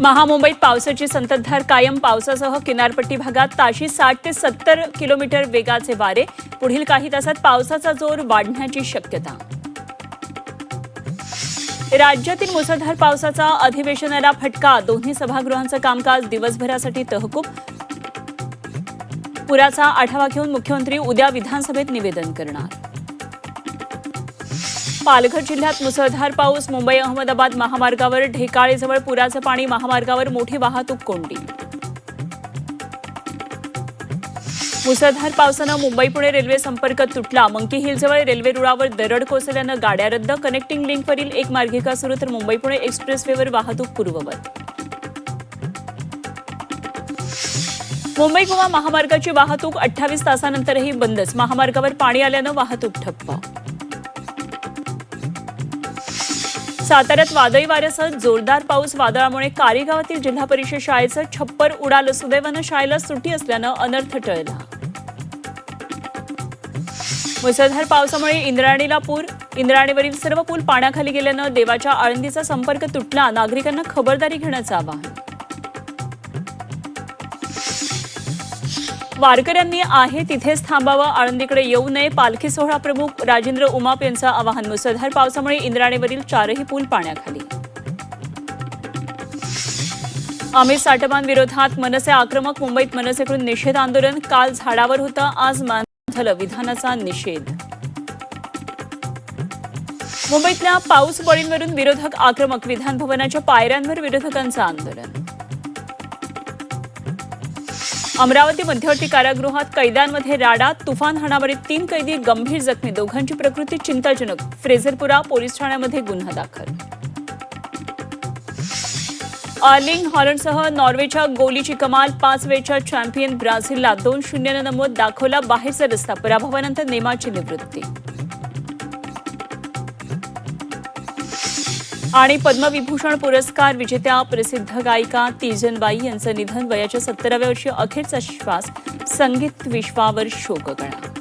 महामुंबईत पावसाची संततधार कायम. पावसासह किनारपट्टी भागात ताशी 60 ते 70 किलोमीटर वेगाचे वारे. पुढील काही तासात पावसाचा जोर वाढण्याची शक्यता. राज्यातील मुसळधार पावसाचा अधिवेशनाला फटका. दोन्ही सभागृहांचं कामकाज दिवसभरासाठी तहकूब. पुराचा आढावा घेऊन मुख्यमंत्री उद्या विधानसभेत निवेदन करणार. पालघर जिल्ह्यात मुसळधार पाऊस. मुंबई अहमदाबाद महामार्गावर ढेकाळेजवळ पुराचं पाणी. महामार्गावर मोठी वाहतूक कोंडी. मुसळधार पावसानं मुंबई पुणे रेल्वे संपर्क तुटला. मंकी हिलजवळ रेल्वे रुळावर दरड कोसळल्यानं गाड्या रद्द. कनेक्टिंग लिंकवरील एक मार्गिका सुरू तर मुंबई पुणे एक्सप्रेसवेवर वाहतूक पूर्ववत. मुंबई गोवा महामार्गाची वाहतूक 28 तासानंतरही बंदच. महामार्गावर पाणी आल्यानं वाहतूक ठप्प. साताऱ्यात वादळी वाऱ्यासह जोरदार पाऊस. वादळामुळे कारी गावातील जिल्हा परिषद शाळेचं छप्पर उडालं. सुदैवानं शाळेला सुट्टी असल्यानं अनर्थ टळला. मुसळधार पावसामुळे इंद्रायणीला पूर. इंद्रायणीवरील सर्व पूल पाण्याखाली गेल्यानं देवाच्या आळंदीचा संपर्क तुटला. नागरिकांना खबरदारी घेण्याचं आवाहन. वारकऱ्यांनी आहे तिथेच थांबावं. आळंदीकडे येऊ नये. पालखी सोहळा प्रमुख राजेंद्र उमाप यांचं आवाहन. मुसळधार पावसामुळे इंद्रायणीवरील 4ही पूल पाण्याखाली. अमित साटमान विरोधात मनसे आक्रमक. मुंबईत मनसेकडून निषेध आंदोलन. काल झाडावर होतं, आज मानधलं. विधानाचा निषेध. मुंबईतल्या पाऊस बळींवरून विरोधक आक्रमक. विधान भवनाच्या पायऱ्यांवर विरोधकांचं आंदोलन. अमरावती मध्यवर्ती कारागृहात कैद्यांमध्ये राडा. तुफान हाणामारीत 3 कैदी गंभीर जखमी. दोघांची प्रकृती चिंताजनक. फ्रेझरपुरा पोलीस ठाण्यामध्ये गुन्हा दाखल. अर्लिंग हॉलंडसह नॉर्वेच्या गोलीची कमाल. 5 वेळच्या चॅम्पियन ब्राझीलला 2-0 नमवत दाखवला बाहेरचा रस्ता. पराभवानंतर नेमाची निवृत्ती. आणि पद्मविभूषण पुरस्कार विजेत्या प्रसिद्ध गायिका तीजनबाई यांचं निधन. वयाच्या 70व्या वर्षी अखेरचा श्वास. संगीत विश्वावर शोककळा.